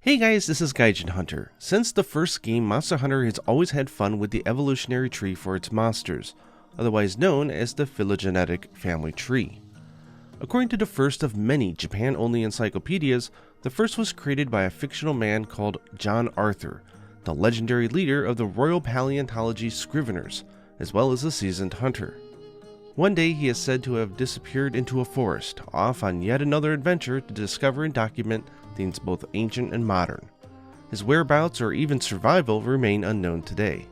Hey guys, this is Gaijin Hunter. Since the first game, Monster Hunter has always had fun with the evolutionary tree for its monsters, otherwise known as the phylogenetic family tree. According to the first of many Japan-only encyclopedias, the first was created by a fictional man called John Arthur, the legendary leader of the Royal Paleontology Scriveners, as well as a seasoned hunter. One day he is said to have disappeared into a forest, off on yet another adventure to discover and document things both ancient and modern. His whereabouts or even survival remain unknown today.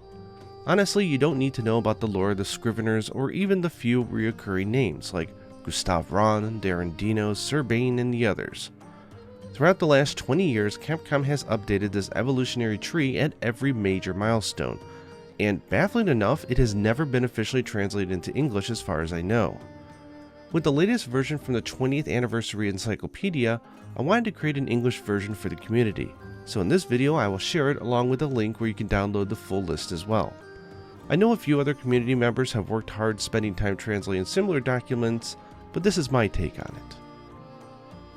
Honestly, you don't need to know about the lore of the Scriveners or even the few reoccurring names like Gustav Ron, Darren Dino, Sir Bane, and the others. Throughout the last 20 years, Capcom has updated this evolutionary tree at every major milestone, and baffling enough, it has never been officially translated into English as far as I know. With the latest version from the 20th Anniversary Encyclopedia, I wanted to create an English version for the community, so in this video I will share it along with a link where you can download the full list as well. I know a few other community members have worked hard spending time translating similar documents, but this is my take on it.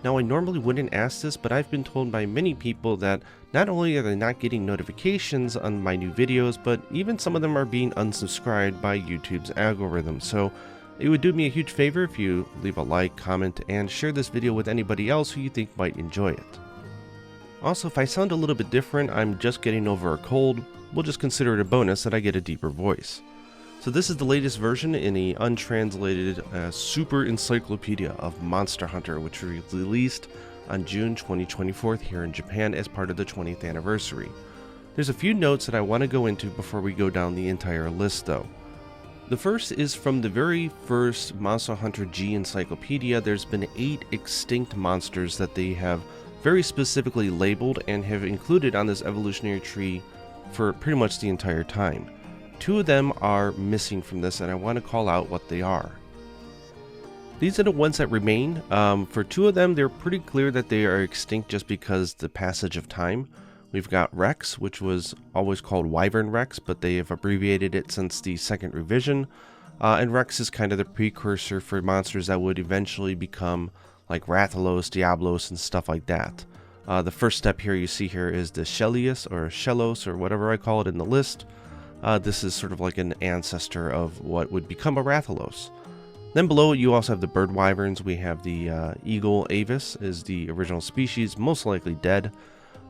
Now I normally wouldn't ask this, but I've been told by many people that not only are they not getting notifications on my new videos, but even some of them are being unsubscribed by YouTube's algorithm, so it would do me a huge favor if you leave a like, comment, and share this video with anybody else who you think might enjoy it. Also, if I sound a little bit different, I'm just getting over a cold. We'll just consider it a bonus that I get a deeper voice. So this is the latest version in the untranslated super encyclopedia of Monster Hunter, which was released on June 2024 here in Japan as part of the 20th anniversary. There's a few notes that I want to go into before we go down the entire list though. The first is from the very first Monster Hunter G encyclopedia. There's been 8 extinct monsters that they have very specifically labeled and have included on this evolutionary tree for pretty much the entire time. 2 of them are missing from this, and I want to call out what they are. These are the ones that remain. For 2 of them, they're pretty clear that they are extinct just because the passage of time. We've got Rex, which was always called Wyvern Rex, but they have abbreviated it since the 2nd revision. And Rex is kind of the precursor for monsters that would eventually become like Rathalos, Diablos, and stuff like that. The first step here you see here is the Shellius, or Shellos, or whatever I call it in the list. This is sort of like an ancestor of what would become a Rathalos. Then below you also have the bird wyverns. We have the eagle Avis is the original species, most likely dead.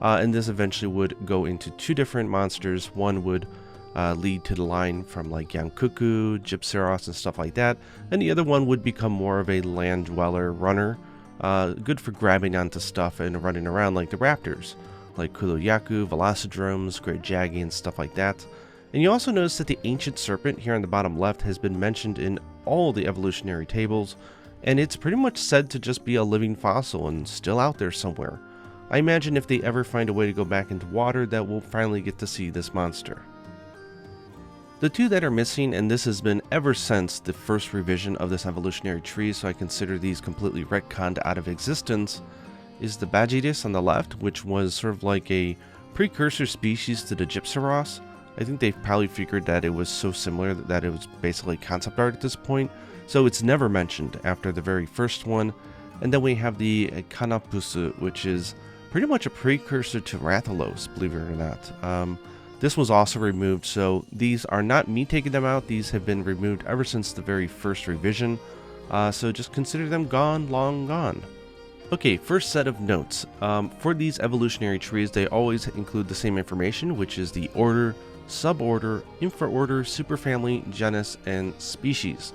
And this eventually would go into 2 different monsters. One would lead to the line from like Yankuku, Gypceros, and stuff like that. And the other one would become more of a land dweller runner, good for grabbing onto stuff and running around like the raptors, like Kuroyaku, Velocidromes, Great Jaggy, and stuff like that. And you also notice that the ancient serpent here on the bottom left has been mentioned in all the evolutionary tables, and it's pretty much said to just be a living fossil and still out there somewhere. I imagine if they ever find a way to go back into water that we'll finally get to see this monster. The 2 that are missing, and this has been ever since the first revision of this evolutionary tree, so I consider these completely retconned out of existence, is the Bagidis on the left, which was sort of like a precursor species to the Gypceros. I think they've probably figured that it was so similar that it was basically concept art at this point, so it's never mentioned after the very first one. And then we have the Kanapusu, which is pretty much a precursor to Rathalos, believe it or not. This was also removed, so these are not me taking them out. These have been removed ever since the very first revision, so just consider them gone, long gone. Okay, first set of notes. For these evolutionary trees, they always include the same information, which is the order, suborder, infraorder, superfamily, genus, and species.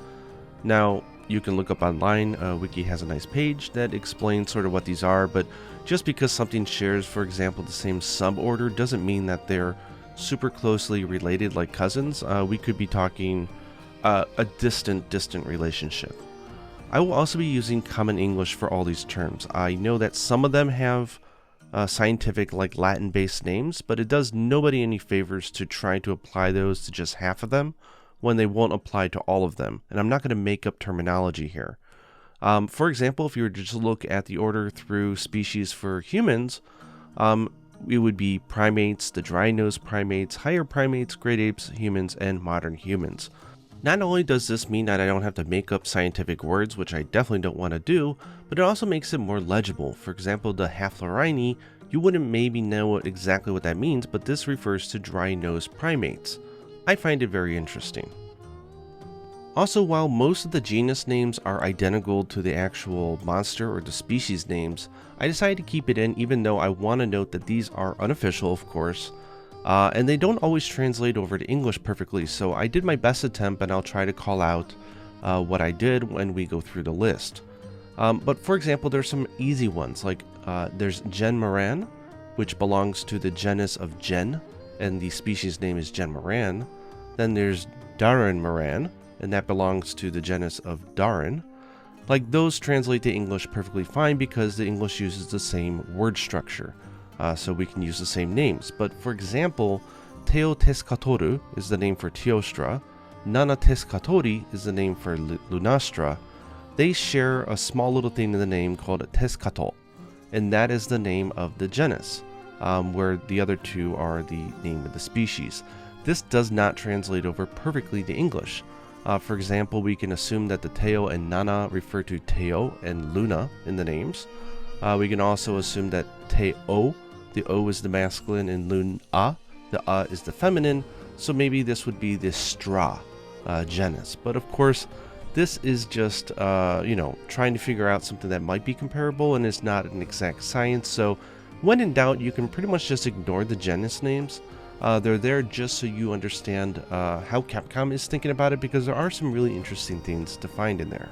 Now, you can look up online. Wiki has a nice page that explains sort of what these are, but just because something shares, for example, the same suborder doesn't mean that they're super closely related like cousins. We could be talking a distant relationship. I will also be using common English for all these terms. I know that some of them have scientific, like Latin-based names, but it does nobody any favors to try to apply those to just half of them when they won't apply to all of them. And I'm not going to make up terminology here. For example, if you were to just look at the order through species for humans, it would be primates, the dry-nosed primates, higher primates, great apes, humans, and modern humans. Not only does this mean that I don't have to make up scientific words, which I definitely don't want to do, but it also makes it more legible. For example, the Haflarini You wouldn't maybe know exactly what that means, but this refers to dry-nosed primates. I find it very interesting. Also, while most of the genus names are identical to the actual monster or the species names, I decided to keep it in even though I want to note that these are unofficial, of course, and they don't always translate over to English perfectly, so I did my best attempt and I'll try to call out what I did when we go through the list. But for example, there's some easy ones, like there's Genmaran, which belongs to the genus of Gen, and the species name is Genmaran. Then there's Daranmaran, and that belongs to the genus of Daran. Like, those translate to English perfectly fine because the English uses the same word structure, so we can use the same names. But for example, Teotescatoru is the name for Teostra, Nanatescatori is the name for Lunastra. They share a small little thing in the name called Tescato, and that is the name of the genus, where the other two are the name of the species. This does not translate over perfectly to English. For example, we can assume that the Teo and Nana refer to Teo and Luna in the names. We can also assume that Teo, the O is the masculine, and Luna, the A is the feminine, so maybe this would be the Stra genus. But of course, this is just, trying to figure out something that might be comparable and is not an exact science, so when in doubt, you can pretty much just ignore the genus names. They're there just so you understand how Capcom is thinking about it, because there are some really interesting things to find in there.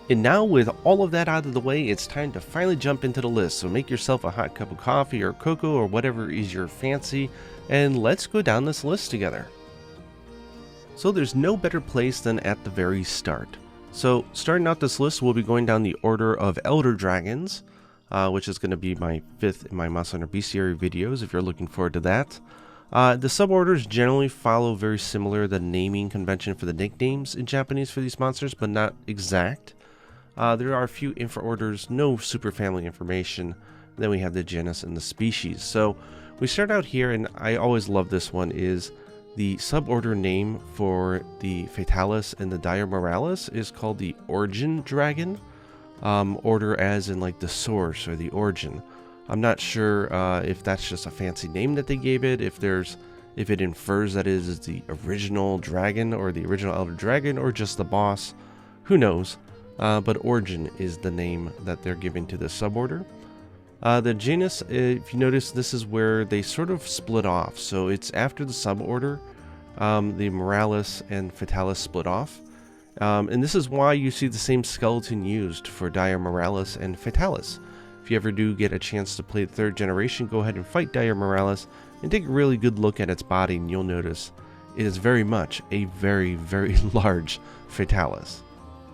And now, with all of that out of the way, it's time to finally jump into the list, so make yourself a hot cup of coffee or cocoa or whatever is your fancy, and let's go down this list together. So there's no better place than at the very start. So starting out this list, we'll be going down the order of Elder Dragons, which is going to be my 5th in my Monster Hunter Bestiary videos, if you're looking forward to that. The suborders generally follow very similar the naming convention for the nicknames in Japanese for these monsters, but not exact. There are a few infraorders, no super family information. Then we have the genus and the species. So we start out here, and I always love this one, is the suborder name for the Fatalis and the Dire Moralis is called the Origin Dragon. Order as in like the source or the origin. I'm not sure if that's just a fancy name that they gave it, if it infers that it is the original dragon or the original Elder Dragon or just the boss. Who knows? But Origin is the name that they're giving to the suborder. The genus, if you notice, this is where they sort of split off. So it's after the suborder, the Moralis and Fatalis split off. And this is why you see the same skeleton used for Dire Moralis and Fatalis. If you ever do get a chance to play the 3rd generation, go ahead and fight Dire Moralis and take a really good look at its body, and you'll notice it is very much a very, very large Fatalis.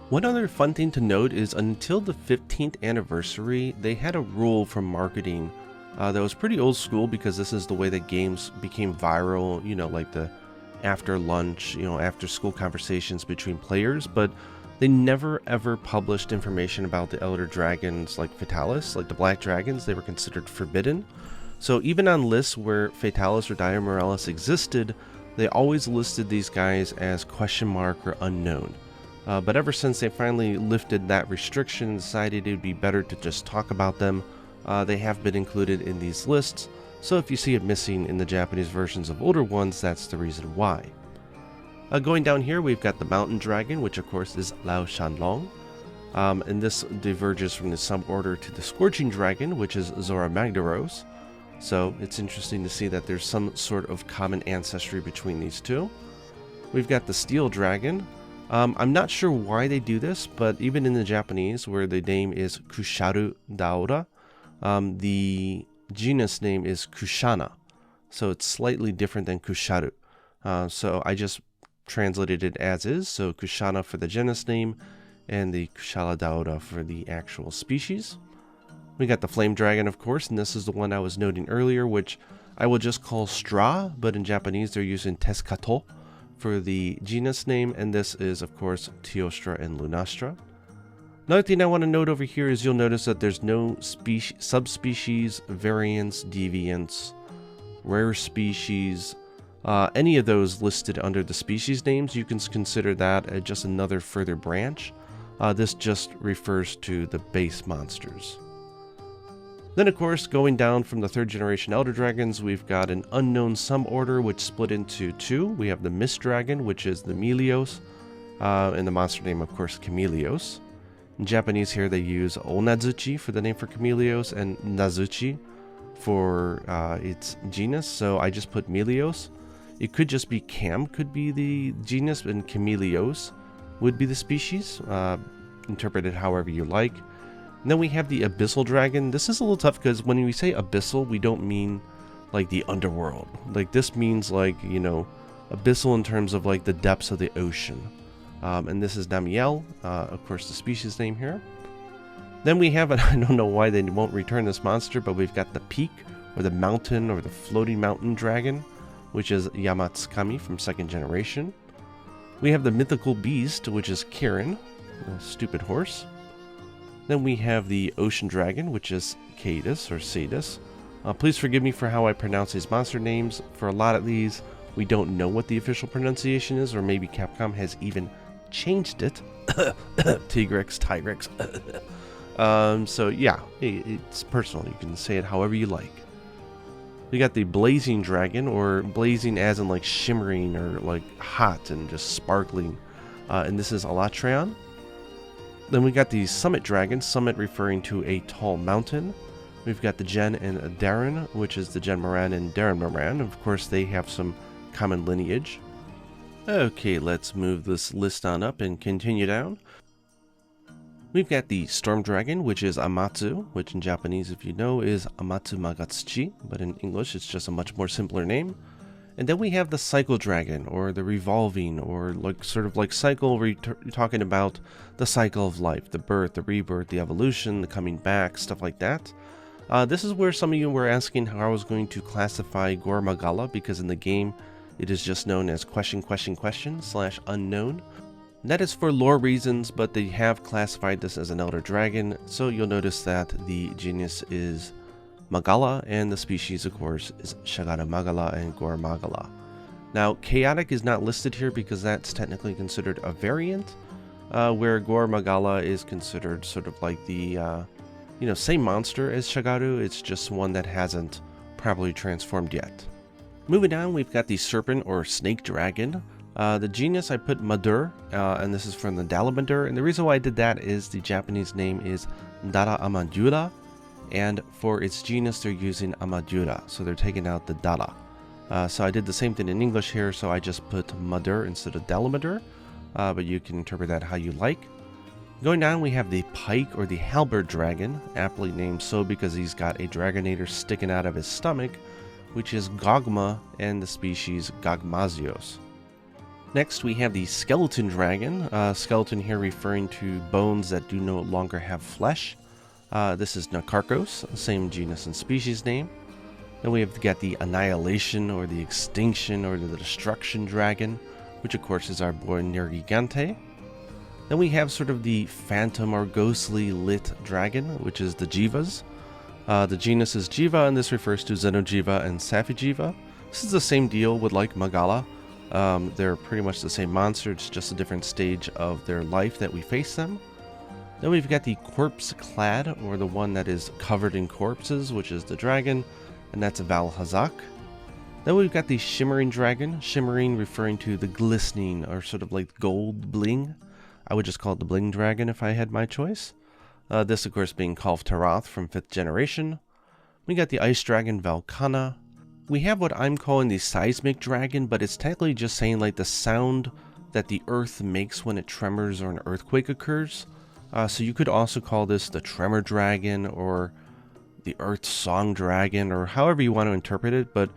One other fun thing to note is until the 15th anniversary, they had a rule from marketing that was pretty old school, because this is the way that games became viral, like the after lunch, after school conversations between players, but they never ever published information about the Elder Dragons like Fatalis, like the Black Dragons. They were considered forbidden. So even on lists where Fatalis or Dire Moralis existed, they always listed these guys as question mark or unknown. But ever since they finally lifted that restriction and decided it would be better to just talk about them, they have been included in these lists. So if you see it missing in the Japanese versions of older ones, that's the reason why. Going down here, we've got the Mountain Dragon, which of course is Lao Shanlong. And this diverges from the suborder to the Scorching Dragon, which is Zora Magdaros. So it's interesting to see that there's some sort of common ancestry between these two. We've got the Steel Dragon. I'm not sure why they do this, but even in the Japanese, where the name is Kusharu Daora, the genus name is Kushana, so it's slightly different than Kusharu. So I just translated it as is, so Kushana for the genus name, and the Kushala Daora for the actual species. We got the Flame Dragon, of course, and this is the one I was noting earlier, which I will just call Stra, but in Japanese they're using Tescato for the genus name, and this is, of course, Teostra and Lunastra. Another thing I want to note over here is you'll notice that there's no subspecies, variants, deviants, rare species, any of those listed under the species names. You can consider that just another further branch. This just refers to the base monsters. Then of course, going down from the 3rd generation Elder Dragons, we've got an unknown sub-order which split into 2. We have the Mist Dragon, which is the Melios, and the monster name of course Chameleos. In Japanese here they use Onazuchi for the name for Chameleos and Nazuchi for its genus, so I just put Melios. It could just be Cam, could be the genus, and Chameleos would be the species. Interpret it however you like. And then we have the Abyssal Dragon. This is a little tough because when we say abyssal, we don't mean like the underworld. Like this means like, you know, abyssal in terms of like the depths of the ocean. And this is Namiel, of course the species name here. Then we have, I don't know why they won't return this monster, but we've got the Peak, or the Mountain, or the Floating Mountain Dragon, which is Yamatsukami from 2nd generation. We have the Mythical Beast, which is Kirin, the stupid horse. Then we have the Ocean Dragon, which is Cadus, or Sadus. Please forgive me for how I pronounce these monster names. For a lot of these, we don't know what the official pronunciation is, or maybe Capcom has even changed it. Tigrex. So yeah, it's personal. You can say it however you like. We got the Blazing Dragon, or blazing as in like shimmering or like hot and just sparkling. And this is Alatreon. Then we got the Summit Dragon, Summit referring to a tall mountain. We've got the Gen and Darren, which is the Gen Moran and Darren Moran. Of course, they have some common lineage. Okay, let's move this list on up and continue down. We've got the Storm Dragon, which is Amatsu, which in Japanese, if you know, is Amatsu Magatsuchi, but in English it's just a much more simpler name. And then we have the Cycle Dragon, or the Revolving, or like sort of like cycle, where you're talking about the cycle of life, the birth, the rebirth, the evolution, the coming back, stuff like that. This is where some of you were asking how I was going to classify Gore Magala, because in the game it is just known as /unknown. That is for lore reasons, but they have classified this as an Elder Dragon, so you'll notice that the genus is Magala, and the species, of course, is Shagara Magala and Gore Magala. Now, Chaotic is not listed here because that's technically considered a variant, where Gore Magala is considered sort of like the, same monster as Shagaru, it's just one that hasn't properly transformed yet. Moving on, we've got the Serpent or Snake Dragon. The genus I put Madur, and this is from the Dalamadur, and the reason why I did that is the Japanese name is Dara Amadura, and for its genus they're using Amadura, so they're taking out the Dara. So I did the same thing in English here, so I just put Madur instead of Dalamadur, but you can interpret that how you like. Going down, we have the Pike or the Halberd Dragon, aptly named so because he's got a Dragonator sticking out of his stomach, which is Gogma and the species Gogmazios. Next, we have the Skeleton Dragon, skeleton here referring to bones that do no longer have flesh. This is Nakarkos, same genus and species name. Then we have got the Annihilation or the Extinction or the Destruction Dragon, which of course is our boy Nergigante. Then we have sort of the Phantom or Ghostly Lit Dragon, which is the Jivas. The genus is Jiva, and this refers to Xenojiva and Safijiva. This is the same deal with like Magala. They're pretty much the same monster, it's just a different stage of their life that we face them. Then we've got the Corpse Clad, or the one that is covered in corpses, which is the dragon, and that's Valhazak. Then we've got the Shimmering Dragon, shimmering referring to the glistening, or sort of like gold bling. I would just call it the Bling Dragon if I had my choice. This of course being Kalf Tarath from 5th generation. We got the Ice Dragon Valkana. We have what I'm calling the Seismic Dragon, but it's technically just saying like the sound that the earth makes when it tremors or an earthquake occurs. So you could also call this the Tremor Dragon or the Earth Song Dragon, or however you want to interpret it. But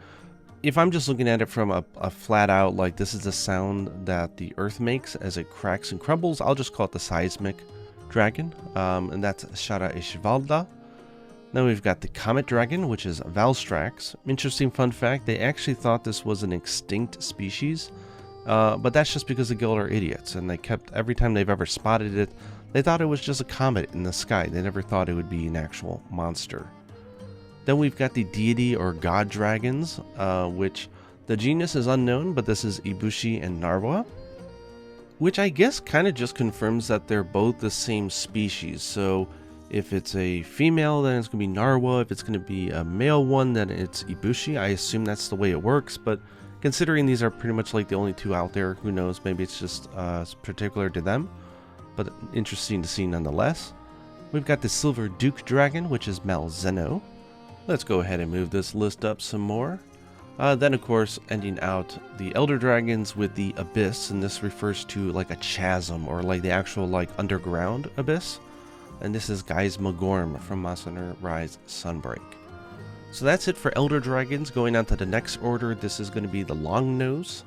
if I'm just looking at it from a flat out, like this is the sound that the earth makes as it cracks and crumbles, I'll just call it the Seismic Dragon, and that's Shara Ishvalda. Then we've got the Comet Dragon, which is Valstrax. Interesting fun fact, they actually thought this was an extinct species, but that's just because the guild are idiots, and they kept, every time they've ever spotted it, they thought it was just a comet in the sky. They never thought it would be an actual monster. Then we've got the Deity or God Dragons, which the genus is unknown, but this is Ibushi and Narwa, which I guess kind of just confirms that they're both the same species. So If it's a female, then it's going to be Narwa. If it's going to be a male one, then it's Ibushi. I assume that's the way it works, but considering these are pretty much like the only two out there, who knows, maybe it's just particular to them, but interesting to see nonetheless. We've got the Silver Duke Dragon, which is Malzeno. Let's go ahead and move this list up some more. Then, of course, ending out the Elder Dragons with the Abyss, and this refers to like a chasm or like the actual like underground abyss. And this is Gaijin from Monster Hunter Rise Sunbreak. So that's it for Elder Dragons. Going on to the next order, this is going to be the Long Nose.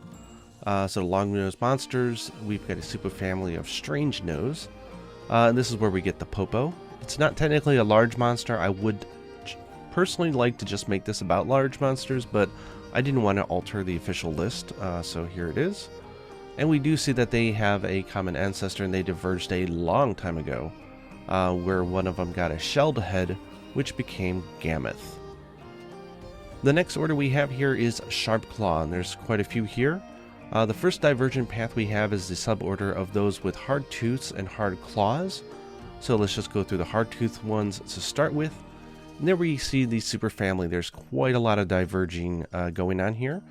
So Long Nose monsters, we've got a super family of Strange Nose. And this is where we get the Popo. It's not technically a large monster. I would personally like to just make this about large monsters, but I didn't want to alter the official list, so here it is. And we do see that they have a common ancestor, and they diverged a long time ago, where one of them got a shelled head, which became Gammoth. The next order we have here is Sharp Claw, and there's quite a few here. The first divergent path we have is the suborder of those with hard tooths and hard claws. So let's just go through the hard tooth ones to start with. And there we see the super family. There's quite a lot of diverging going on here.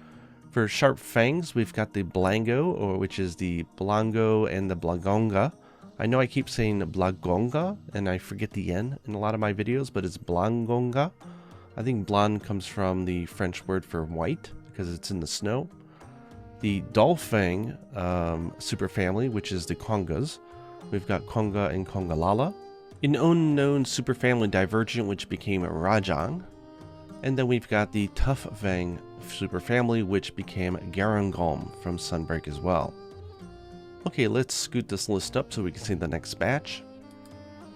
For sharp fangs, we've got the Blango, which is the Blango and the Blagonga. I know I keep saying Blagonga, and I forget the N in a lot of my videos, but it's Blangonga. I think Blanc comes from the French word for white, because it's in the snow. The Dolfang superfamily, which is the Kongas. We've got Konga and Kongalala. An unknown superfamily Divergent, which became Rajang. And then we've got the Tough Fang superfamily, which became Garangolm from Sunbreak as well. Okay, let's scoot this list up so we can see the next batch.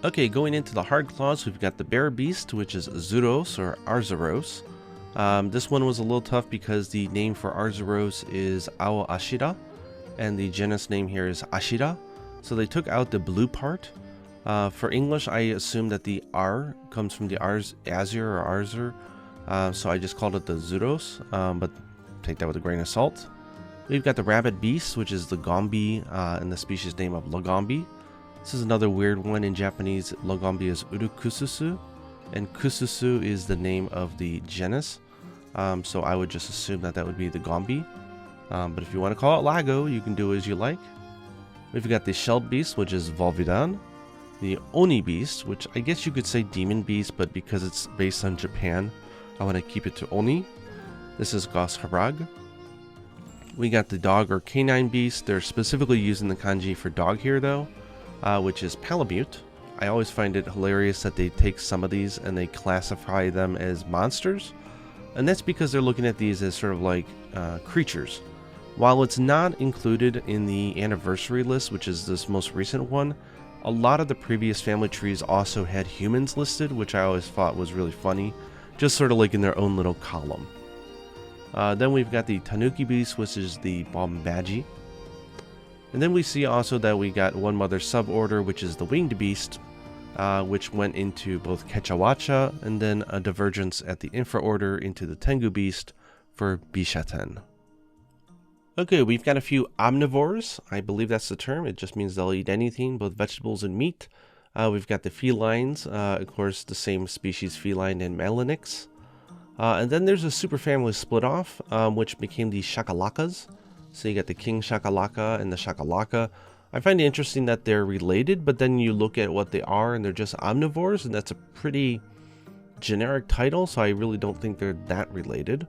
Okay, going into the hard claws, we've got the Bear Beast, which is Zuros or Arzuros. This one was a little tough because the name for Arzuros is Ao Ashira, and the genus name here is Ashira. So they took out the blue part. For English, I assume that the R comes from the Azure or Arzur, so I just called it the Zuros, but take that with a grain of salt. We've got the Rabbit Beast, which is the Gombi, and the species name of Lagombi. This is another weird one. In Japanese, Lagombi is Urukususu, and Kususu is the name of the genus, so I would just assume that that would be the Gombi. But if you want to call it Lago, you can do as you like. We've got the Shelled Beast, which is Volvidan. The Oni Beast, which I guess you could say Demon Beast, but because it's based on Japan, I want to keep it to Oni. This is Gos Harag. We got the Dog or Canine Beast. They're specifically using the kanji for dog here, though, which is Palamute. I always find it hilarious that they take some of these and they classify them as monsters, and that's because they're looking at these as sort of like creatures. While it's not included in the anniversary list, which is this most recent one, a lot of the previous family trees also had humans listed, which I always thought was really funny, just sort of like in their own little column. Then we've got the Tanuki Beast, which is the Bombaji. And then we see also that we got one mother suborder, which is the Winged Beast, which went into both Kechawacha and then a divergence at the infraorder into the Tengu Beast for Bishaten. Okay, we've got a few omnivores. I believe that's the term. It just means they'll eat anything, both vegetables and meat. We've got the felines, of course, the same species feline and Melanix. And then there's a superfamily split off, which became the Shakalakas. So you got the King Shakalaka and the Shakalaka. I find it interesting that they're related, but then you look at what they are and they're just omnivores, and that's a pretty generic title, so I really don't think they're that related.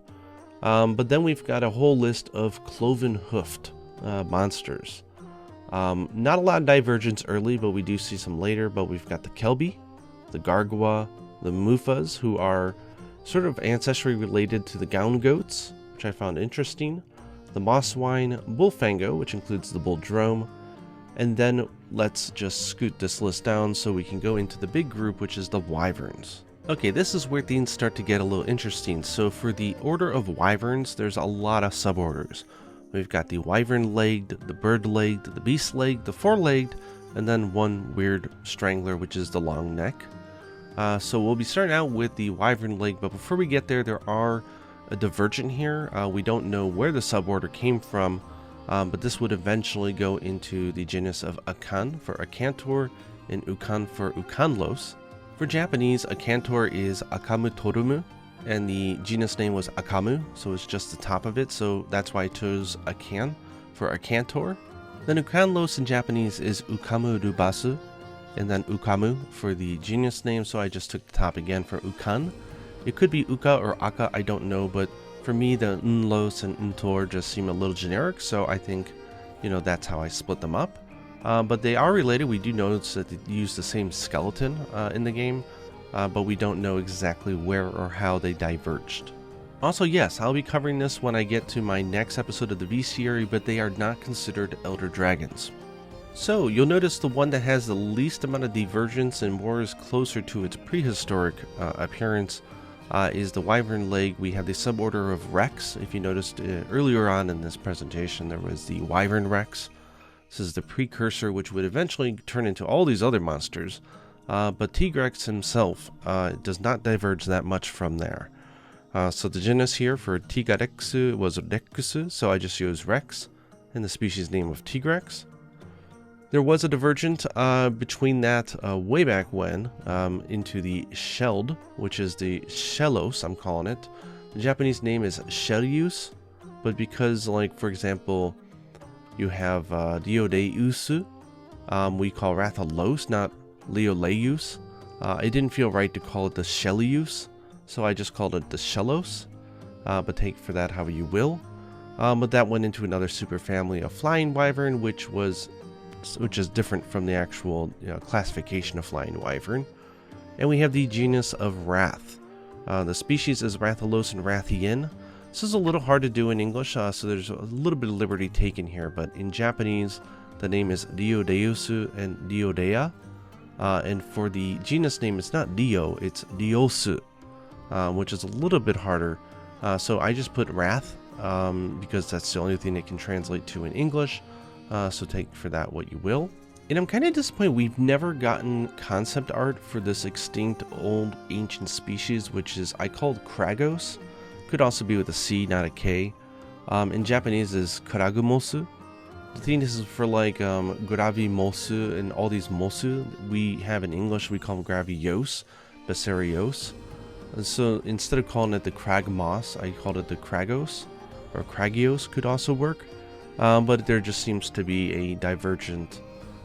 But then we've got a whole list of cloven-hoofed monsters. Not a lot of divergence early, but we do see some later. But we've got the Kelbi, the Gargua, the Mufas, who are sort of ancestrally related to the Gown Goats, which I found interesting. The Mosswine, Bullfango, which includes the Bulldrome. And then let's just scoot this list down so we can go into the big group, which is the Wyverns. Okay, this is where things start to get a little interesting. So for the order of Wyverns, there's a lot of suborders. We've got the Wyvern-legged, the Bird-legged, the Beast-legged, the Four-legged, and then one weird strangler, which is the Long Neck. So we'll be starting out with the Wyvern-legged, but before we get there, there are a divergent here. We don't know where the suborder came from, but this would eventually go into the genus of Akan for Acantor and Ukan for Ukanlos. For Japanese, a Cantor is Akamu Torumu, and the genus name was Akamu, so it's just the top of it, so that's why I chose Akan for a Cantor. Then Ukanlos in Japanese is Ukamu Rubasu, and then Ukamu for the genus name, so I just took the top again for Ukan. It could be Uka or Aka, I don't know, but for me the Nlos and Ntor just seem a little generic, so I think, that's how I split them up. But they are related. We do notice that they use the same skeleton in the game, but we don't know exactly where or how they diverged. Also, yes, I'll be covering this when I get to my next episode of the bestiary, but they are not considered elder dragons. So, you'll notice the one that has the least amount of divergence and more is closer to its prehistoric appearance is the wyvern leg. We have the suborder of Rex. If you noticed earlier on in this presentation, there was the wyvern Rex. This is the precursor, which would eventually turn into all these other monsters, but Tigrex himself does not diverge that much from there. So the genus here for Tigarexu was Rexu, so I just used Rex, and the species name of Tigrex. There was a divergent between that way back when into the shelled, which is the Shellos, I'm calling it. The Japanese name is Shelius, but because, like, for example, you have Diodeusu, we call Rathalos, not Leoleus. It didn't feel right to call it the Shelius, so I just called it the Shellos, but take for that however you will. But that went into another superfamily of flying wyvern, which is different from the actual classification of flying wyvern. And we have the genus of Wrath. The species is Rathalos and Rathian. This is a little hard to do in English, so there's a little bit of liberty taken here, but in Japanese, the name is Diodeusu and Diodea, and for the genus name, it's not Dio, it's Diosu, which is a little bit harder, so I just put Wrath, because that's the only thing it can translate to in English, so take for that what you will. And I'm kind of disappointed we've never gotten concept art for this extinct old ancient species, which is, I called Kragos. Could also be with a C, not a K. In Japanese is Karagumosu. The thing is for like Gravimosu and all these mosu, we have in English, we call them Gravios, Basarios. And so instead of calling it the crag moss, I called it the Kragos, or Kragios could also work. But there just seems to be a divergent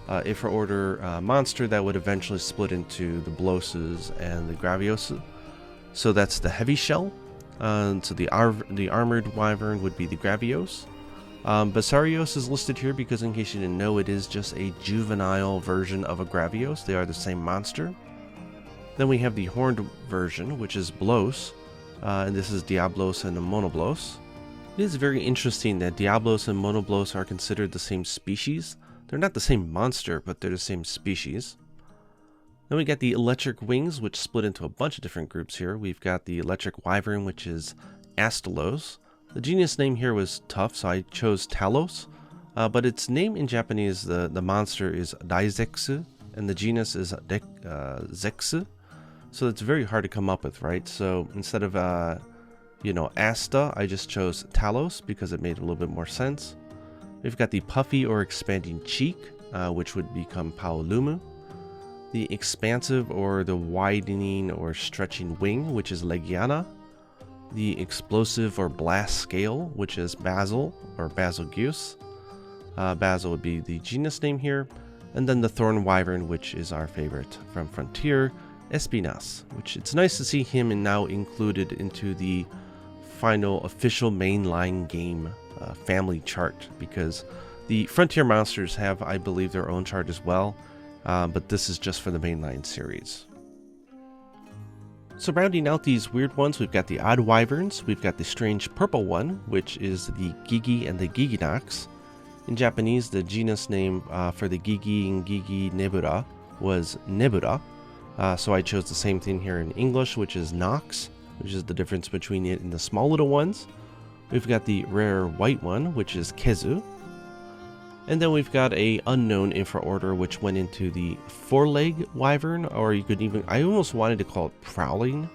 Ifra order monster that would eventually split into the Bloses and the Graviosu. So that's the heavy shell. So the armored wyvern would be the Gravios. Basarios is listed here because, in case you didn't know, it is just a juvenile version of a Gravios. They are the same monster. Then we have the horned version, which is Blos, and this is Diablos and Monoblos. It is very interesting that Diablos and Monoblos are considered the same species. They're not the same monster, but they're the same species. Then we got the electric wings, which split into a bunch of different groups here. We've got the electric wyvern, which is Astalos. The genus name here was tough, so I chose Talos. But its name in Japanese, the monster is Daizexu, and the genus is Zexu. So it's very hard to come up with, right? So instead of, Asta, I just chose Talos because it made a little bit more sense. We've got the puffy or expanding cheek, which would become Paolumu. The expansive or the widening or stretching wing, which is Legiana. The explosive or blast scale, which is Basil or Basilgeus. Basil would be the genus name here. And then the thorn wyvern, which is our favorite from Frontier, Espinas, which it's nice to see him and now included into the final official mainline game family chart, because the Frontier monsters have, I believe, their own chart as well. But this is just for the mainline series. So rounding out these weird ones, we've got the odd wyverns, we've got the strange purple one, which is the Gigi and the Giginox. In Japanese, the genus name for the Gigi and Gigi Nebura was Nebura. So I chose the same thing here in English, which is Nox, which is the difference between it and the small little ones. We've got the rare white one, which is Kezu. And then we've got a unknown infraorder, which went into the four-leg wyvern, or you could even, I almost wanted to call it prowling,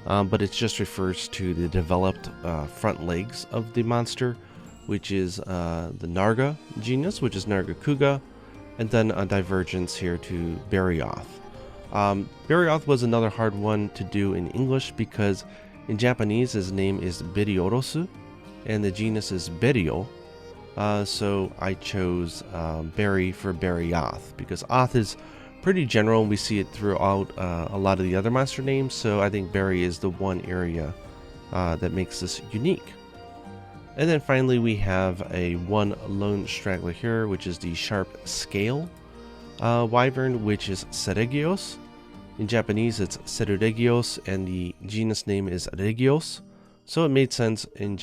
but it just refers to the developed front legs of the monster, which is the Narga genus, which is Nargacuga, and then a divergence here to Barioth. Berioth was another hard one to do in English because in Japanese his name is Beriorosu and the genus is Berio. So I chose Berry for Berioth because Oth is pretty general and we see it throughout a lot of the other monster names, so I think Berry is the one area that makes this unique. And then finally we have a one lone straggler here, which is the sharp scale wyvern, which is Seregios. In Japanese it's Seruregios and the genus name is Regios, so it made sense in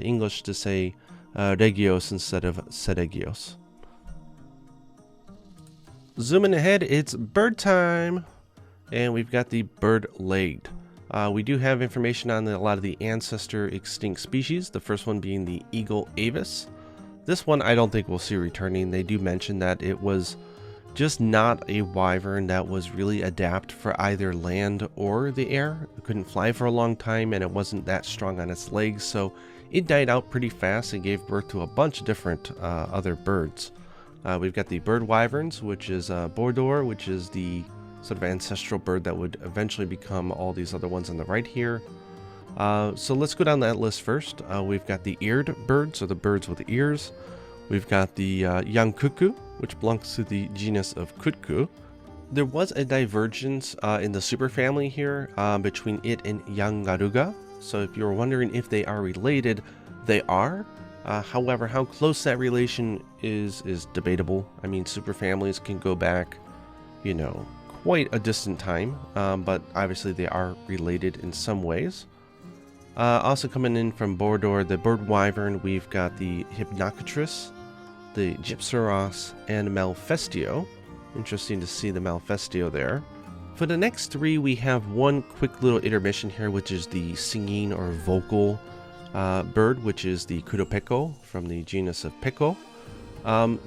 English to say Regios instead of Seregios. Zooming ahead, it's bird time, and we've got the bird-legged. We do have information on a lot of the ancestor extinct species, the first one being the eagle avis. This one I don't think we'll see returning. They do mention that it was just not a wyvern that was really adapted for either land or the air. It couldn't fly for a long time and it wasn't that strong on its legs, so it died out pretty fast and gave birth to a bunch of different other birds. We've got the bird wyverns, which is Bordor, which is the sort of ancestral bird that would eventually become all these other ones on the right here. So let's go down that list first. We've got the eared birds, or the birds with ears. We've got the young cuckoo, which belongs to the genus of Kutku. There was a divergence in the superfamily here between it and young garuga. So if you're wondering if they are related, they are. However, how close that relation is debatable. I mean, superfamilies can go back, quite a distant time, but obviously they are related in some ways. Also coming in from Bordor, the bird wyvern, we've got the Hypnocotris, the Gypseros, and Malfestio. Interesting to see the Malfestio there. For the next three, we have one quick little intermission here, which is the singing or vocal bird, which is the Kudopeko from the genus of Peko.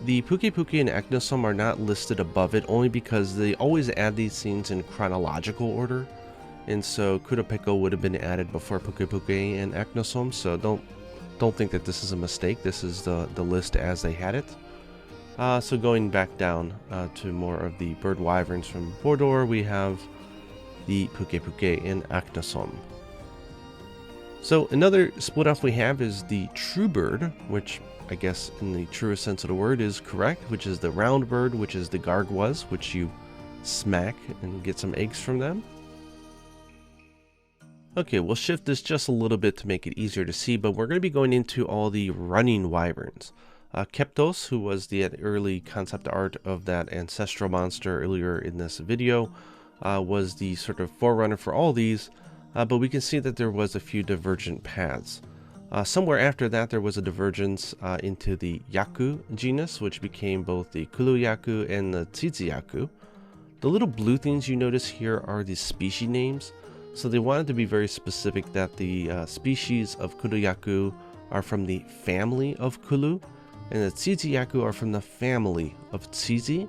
The Puke and Echnosome are not listed above it only because they always add these scenes in chronological order, and so Kudopeko would have been added before Puke and Echnosome, so don't think that this is a mistake. This is the list as they had it. So going back down to more of the bird wyverns from Bordor, we have the Puke and Echnosome. So another split off we have is the true bird, which I guess in the truest sense of the word is correct, which is the round bird, which is the garguas, which you smack and get some eggs from them. Okay, we'll shift this just a little bit to make it easier to see, but we're going to be going into all the running wyverns. Keptos, who was the early concept art of that ancestral monster earlier in this video, was the sort of forerunner for all these. But we can see that there was a few divergent paths. Somewhere after that, there was a divergence into the Yaku genus, which became both the Kulu-Yaku and the Tsitsi-Yaku. The little blue things you notice here are the species names. So they wanted to be very specific that the species of Kulu-Yaku are from the family of Kulu, and the Tsitsi-Yaku are from the family of Tsitsi,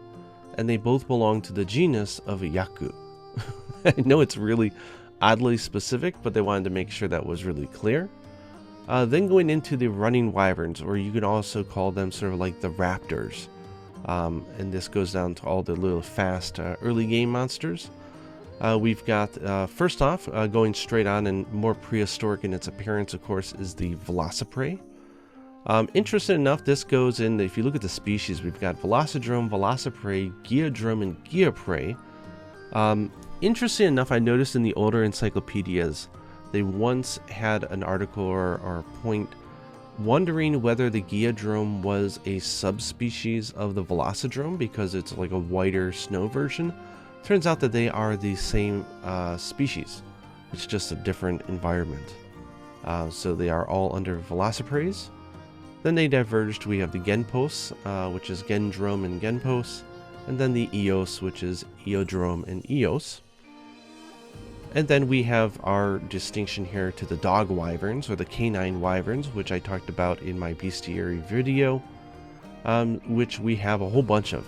and they both belong to the genus of Yaku. I know it's really oddly specific, but they wanted to make sure that was really clear. Then going into the running wyverns, or you can also call them sort of like the raptors. And this goes down to all the little fast early game monsters. We've got, first off, going straight on and more prehistoric in its appearance, of course, is the Velociprey. Interesting enough, this goes in, if you look at the species, we've got Velocidrome, Velociprey, Geodrome, and Geoprey. Interesting enough, I noticed in the older encyclopedias, they once had an article or point wondering whether the Geodrome was a subspecies of the Velocidrome because it's like a whiter snow version. Turns out that they are the same species. It's just a different environment. So they are all under Velocipreys. Then they diverged. We have the Genpos, which is Gendrome and Genpos, and then the Eos, which is Eodrome and Eos. And then we have our distinction here to the dog wyverns, or the canine wyverns, which I talked about in my bestiary video, which we have a whole bunch of.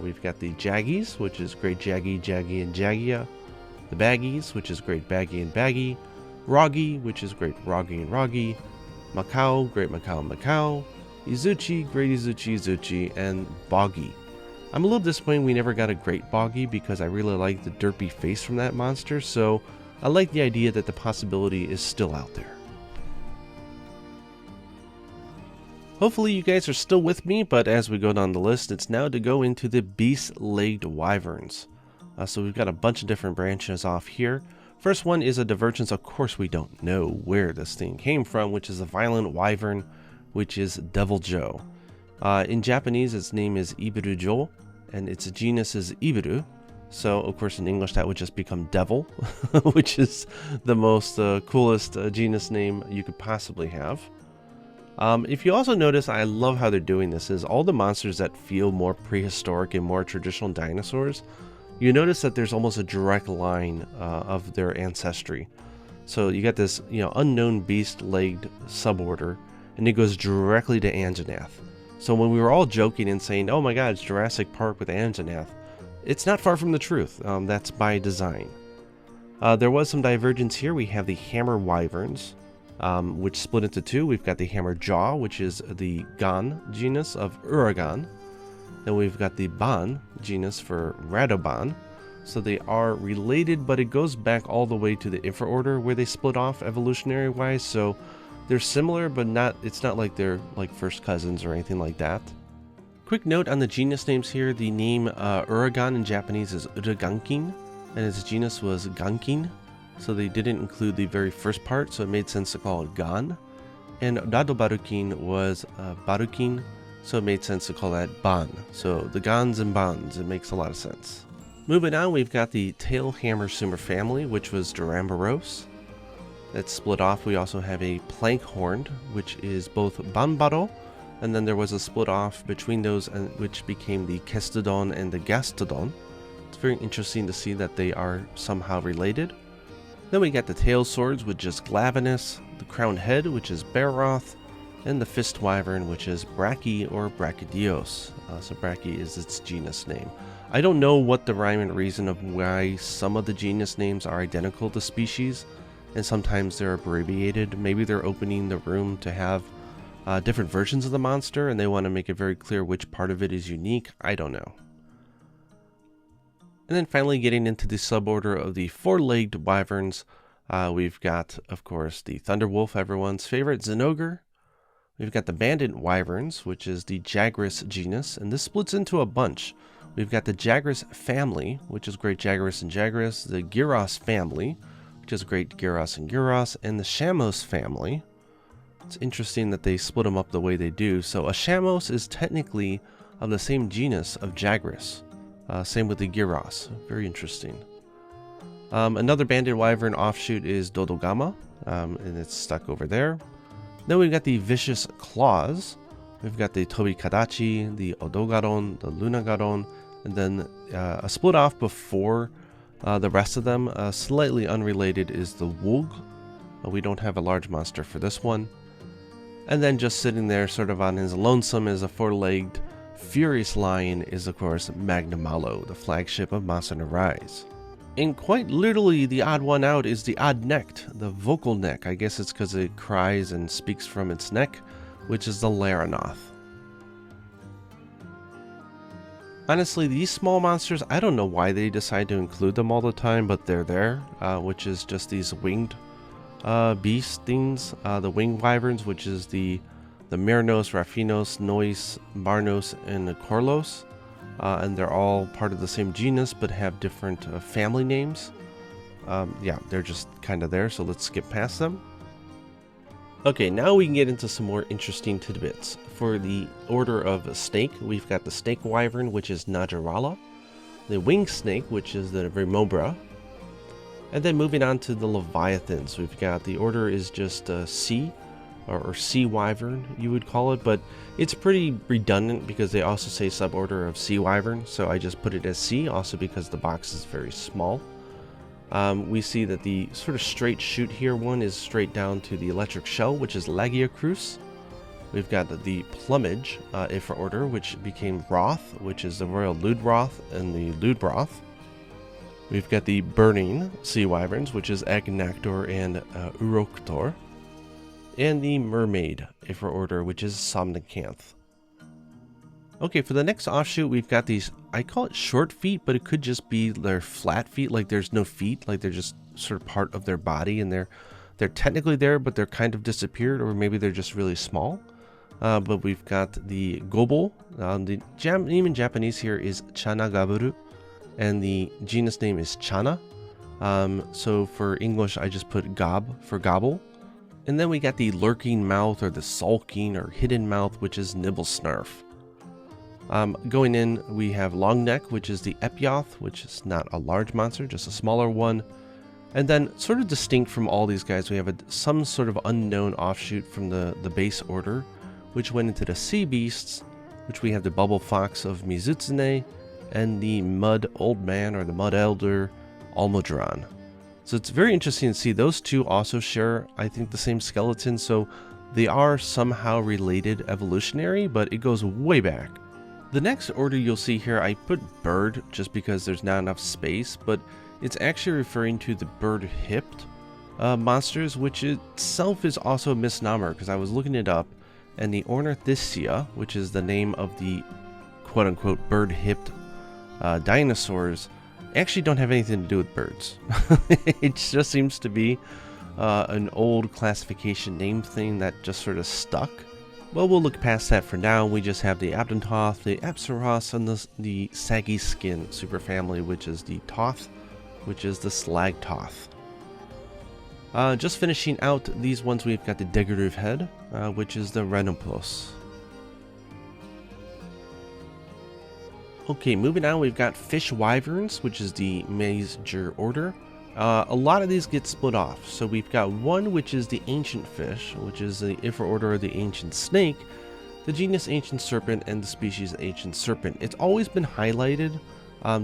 We've got the Jaggies, which is Great Jaggy, Jaggy, and Jaggia. The Baggies, which is Great Baggy and Baggy. Roggy, which is Great Roggy and Roggy. Macau, Great Macau and Macau. Izuchi, Great Izuchi, Izuchi, and Boggy. I'm a little disappointed we never got a Great Boggy because I really like the derpy face from that monster, so I like the idea that the possibility is still out there. Hopefully you guys are still with me, but as we go down the list, it's now to go into the beast-legged wyverns. So we've got a bunch of different branches off here. First one is a divergence. Of course we don't know where this thing came from, which is a violent wyvern, which is Devil Joe. In Japanese, its name is Ibiru-jo, and its genus is Ibiru. So, of course, in English, that would just become Devil, which is the most coolest genus name you could possibly have. If you also notice, I love how they're doing this, is all the monsters that feel more prehistoric and more traditional dinosaurs, you notice that there's almost a direct line of their ancestry. So you got this, unknown beast-legged suborder, and it goes directly to Anjanath. So when we were all joking and saying, oh my god, it's Jurassic Park with Anjanath, it's not far from the truth. That's by design. There was some divergence here. We have the hammer wyverns, which split into two. We've got the hammer jaw, which is the Gan genus of Uragan. Then we've got the Ban genus for Radoban. So they are related, but it goes back all the way to the infraorder where they split off evolutionary wise. So they're similar, but it's not like they're like first cousins or anything like that. Quick note on the genus names here. The name Uragan in Japanese is Uragankin, and its genus was Gankin. So they didn't include the very first part, so it made sense to call it Gan. And Radobarukin was Barukin, so it made sense to call that Ban. So the Gans and Bans, it makes a lot of sense. Moving on, we've got the tail hammer sumer family, which was Duramboros. That's split off. We also have a plank-horned, which is both Banbaro, and then there was a split off between those, which became the Kestodon and the Gastodon. It's very interesting to see that they are somehow related. Then we got the tail swords, which is Glavenus, the crowned head, which is Bearoth, and the fist wyvern, which is Brachy or Brachydios. So Brachy is its genus name. I don't know what the rhyme and reason of why some of the genus names are identical to species, and sometimes they're abbreviated. Maybe they're opening the room to have different versions of the monster, and they want to make it very clear which part of it is unique. I don't know. And then finally getting into the suborder of the four-legged wyverns, we've got, of course, the Thunderwolf, everyone's favorite, Zinogre. We've got the Bandit wyverns, which is the Jagras genus, and this splits into a bunch. We've got the Jagras family, which is great Jagras and Jagras, the Gyros family, which is great Gyros and Gyros, and the Shamos family. It's interesting that they split them up the way they do. So a Shamos is technically of the same genus of Jagras. Same with the Gyros. Very interesting. Another Bandit wyvern offshoot is Dodogama, and it's stuck over there. Then we've got the Vicious Claws. We've got the Tobikadachi, the Odogaron, the Lunagaron, and then a split off before the rest of them, slightly unrelated, is the Wulg. We don't have a large monster for this one. And then just sitting there sort of on his lonesome as a four-legged furious lion is, of course, Magnamalo, the flagship of Masa no Rise. And quite literally, the odd one out is the odd-necked, the vocal neck. I guess it's because it cries and speaks from its neck, which is the Laranoth. Honestly, these small monsters, I don't know why they decide to include them all the time, but they're there, which is just these winged beast things. The winged wyverns, which is the Myrnos, Raphinos, Nois, Barnos, and the Corlos. And they're all part of the same genus, but have different family names. Yeah, they're just kind of there, so let's skip past them. Okay, now we can get into some more interesting tidbits. For the order of snake, we've got the snake wyvern, which is Najarala, the winged snake, which is the Vermobra, and then moving on to the leviathans, we've got the order is just sea, or sea wyvern, you would call it, but it's pretty redundant because they also say suborder of sea wyvern, so I just put it as sea, also because the box is very small. We see that the sort of straight shoot here one is straight down to the electric shell, which is Lagiacrus. We've got the plumage, if order, which became Roth, which is the royal Ludroth and the Ludroth. We've got the burning sea wyverns, which is Agnactor and Uroktor. And the mermaid, if order, which is Somnicanth. Okay, for the next offshoot, we've got these I call it short feet, but it could just be their flat feet, like there's no feet, like they're just sort of part of their body, and they're technically there, but they're kind of disappeared, or maybe they're just really small. But we've got the gobo. The name in Japanese here is Chanagaburu, and the genus name is Chana. So for English, I just put gob for gobble. And then we got the lurking mouth, or the sulking or hidden mouth, which is Nibblesnarf. Going in, we have long neck, which is the Epioth, which is not a large monster, just a smaller one. And then, sort of distinct from all these guys, we have some sort of unknown offshoot from the base order, which went into the sea beasts, which we have the bubble fox of Mizutsune, and the mud old man, or the mud elder, Almudron. So it's very interesting to see those two also share, I think, the same skeleton, so they are somehow related evolutionary, but it goes way back. The next order you'll see here, I put bird just because there's not enough space, but it's actually referring to the bird-hipped monsters, which itself is also a misnomer, because I was looking it up, and the Ornithischia, which is the name of the quote-unquote bird-hipped dinosaurs, actually don't have anything to do with birds. It just seems to be an old classification name thing that just sort of stuck. Well, we'll look past that for now. We just have the Abdentoth, the Apsaros, and the saggy skin superfamily, which is the Toth, which is the Slagtoth. Just finishing out these ones, we've got the decorative head, which is the Rhenoplos. Okay, moving on, we've got fish wyverns, which is the major order. A lot of these get split off. So we've got one, which is the ancient fish, which is the Ifra order of the ancient snake, the genus ancient serpent, and the species ancient serpent. It's always been highlighted.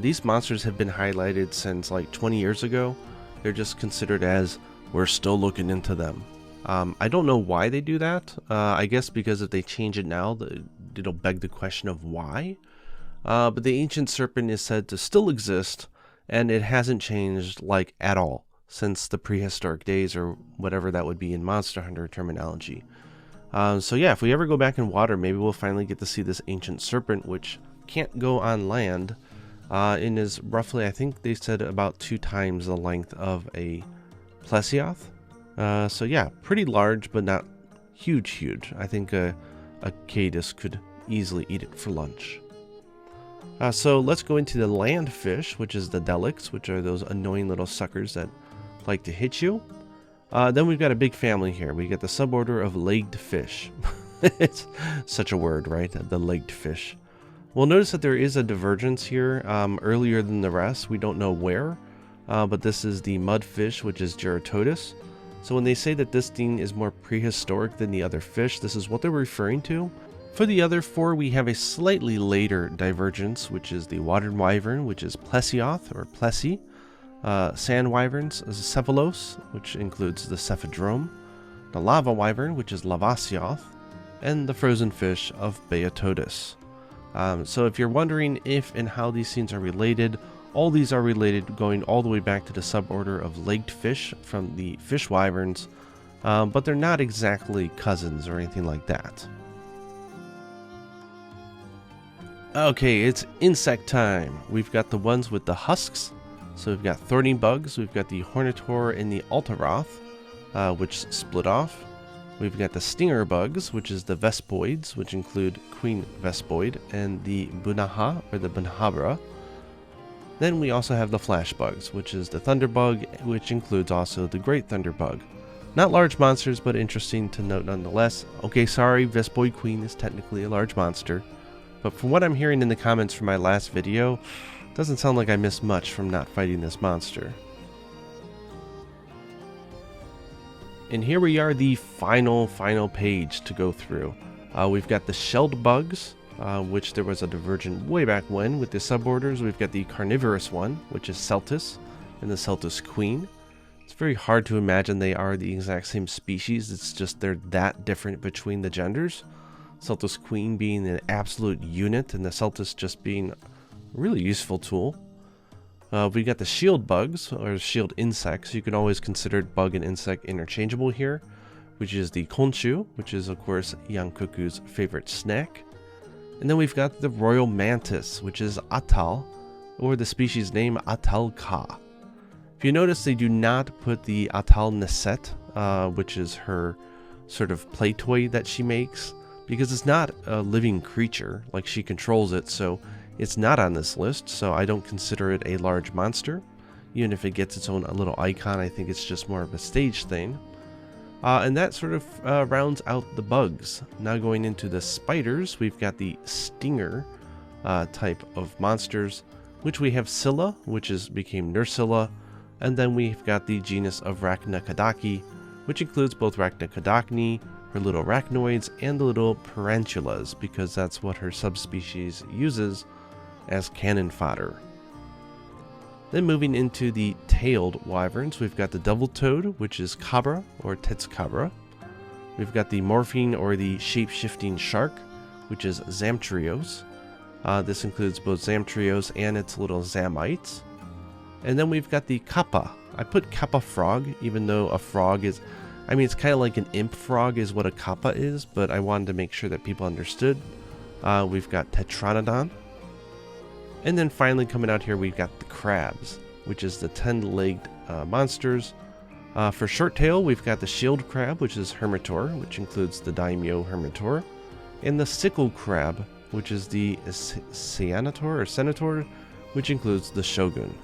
These monsters have been highlighted since like 20 years ago. They're just considered as, we're still looking into them. I don't know why they do that. I guess because if they change it now, it'll beg the question of why. But the ancient serpent is said to still exist, and it hasn't changed like at all since the prehistoric days, or whatever that would be in Monster Hunter terminology. So yeah, if we ever go back in water, maybe we'll finally get to see this ancient serpent, which can't go on land, and is roughly, I think they said, about 2 times the length of a plesioth. So yeah, pretty large, but not huge. I think a Cadus could easily eat it for lunch. So let's go into the land fish, which is the Delix, which are those annoying little suckers that like to hit you. Then we've got a big family here. We get the suborder of legged fish. It's such a word, right? The legged fish. We'll notice that there is a divergence here earlier than the rest. We don't know where, but this is the mudfish, which is Geratodus. So when they say that this thing is more prehistoric than the other fish, this is what they're referring to. For the other 4, we have a slightly later divergence, which is the water wyvern, which is Plesioth or Plessy. Sand wyverns is Cephalos, which includes the Cephadrome. The lava wyvern, which is Lavasioth. And the frozen fish of Beatodus. So if you're wondering if and how these things are related, all these are related, going all the way back to the suborder of legged fish from the fish wyverns, but they're not exactly cousins or anything like that. Okay, it's insect time. We've got the ones with the husks. So we've got thorny bugs, we've got the Hornitor and the Altaroth, which split off. We've got the stinger bugs, which is the Vespoids, which include Queen Vespoid, and the Bunaha, or the Bunhabra. Then we also have the flash bugs, which is the Thunderbug, which includes also the Great Thunderbug. Not large monsters, but interesting to note nonetheless. Okay, sorry, Vespoid Queen is technically a large monster. But from what I'm hearing in the comments from my last video, it doesn't sound like I missed much from not fighting this monster. And here we are, the final page to go through. We've got the shelled bugs, which there was a divergent way back when with the suborders. We've got the carnivorous one, which is Celtis, and the Celtis Queen. It's very hard to imagine they are the exact same species. It's just they're that different between the genders. Celtis Queen being an absolute unit, and the Celtis just being a really useful tool. We got the shield bugs, or shield insects. You can always consider bug and insect interchangeable here, which is the Konshu, which is of course Yankoku's favorite snack. And then we've got the royal mantis, which is Atal, or the species name Atal-Ka. If you notice, they do not put the Atal Neset, which is her sort of play toy that she makes, because it's not a living creature, like she controls it, so it's not on this list, so I don't consider it a large monster. Even if it gets its own little icon, I think it's just more of a stage thing. And that sort of rounds out the bugs. Now going into the spiders, we've got the stinger type of monsters, which we have Scylla, which became Nursilla, and then we've got the genus of Rachnakodaki, which includes both Rachnakodakni, her little arachnoids, and the little tarantulas, because that's what her subspecies uses as cannon fodder. Then moving into the tailed wyverns, we've got the devil toad, which is Cabra or Tetskabra. We've got the morphine or the shape-shifting shark, which is Zamtrios. This includes both Zamtrios and its little Zamites. And then we've got the Kappa. I put Kappa frog, even though a frog is, I mean, it's kind of like an imp frog is what a Kappa is, but I wanted to make sure that people understood. We've got Tetranodon. And then finally coming out here, we've got the crabs, which is the 10-legged monsters. For short tail, we've got the shield crab, which is Hermitor, which includes the daimyo Hermitor, and the sickle crab, which is the Senator, which includes the shogun.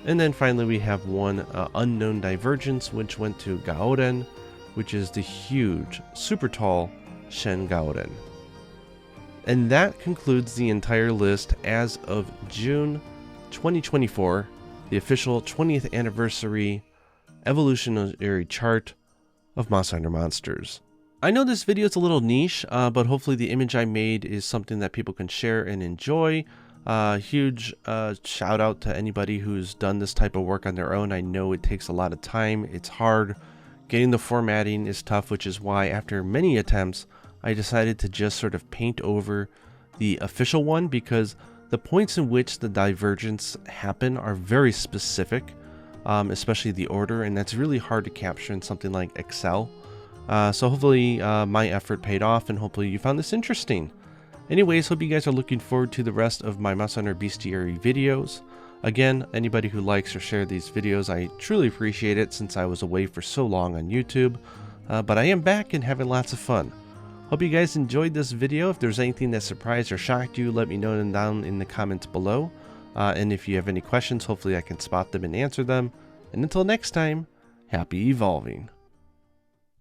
And then finally we have one unknown divergence, which went to Gaoren, which is the huge, super tall Shen Gaoren. And that concludes the entire list as of June 2024, the official 20th anniversary evolutionary chart of Monster Hunter Monsters. I know this video is a little niche, but hopefully the image I made is something that people can share and enjoy. Huge shout out to anybody who's done this type of work on their own. I know it takes a lot of time, it's hard, getting the formatting is tough, which is why after many attempts I decided to just sort of paint over the official one, because the points in which the divergence happen are very specific, especially the order, and that's really hard to capture in something like Excel. So hopefully my effort paid off, and hopefully you found this interesting. Anyways, hope you guys are looking forward to the rest of my Monster Hunter Bestiary videos. Again, anybody who likes or shares these videos, I truly appreciate it since I was away for so long on YouTube. But I am back and having lots of fun. Hope you guys enjoyed this video. If there's anything that surprised or shocked you, let me know down in the comments below. And if you have any questions, hopefully I can spot them and answer them. And until next time, happy evolving.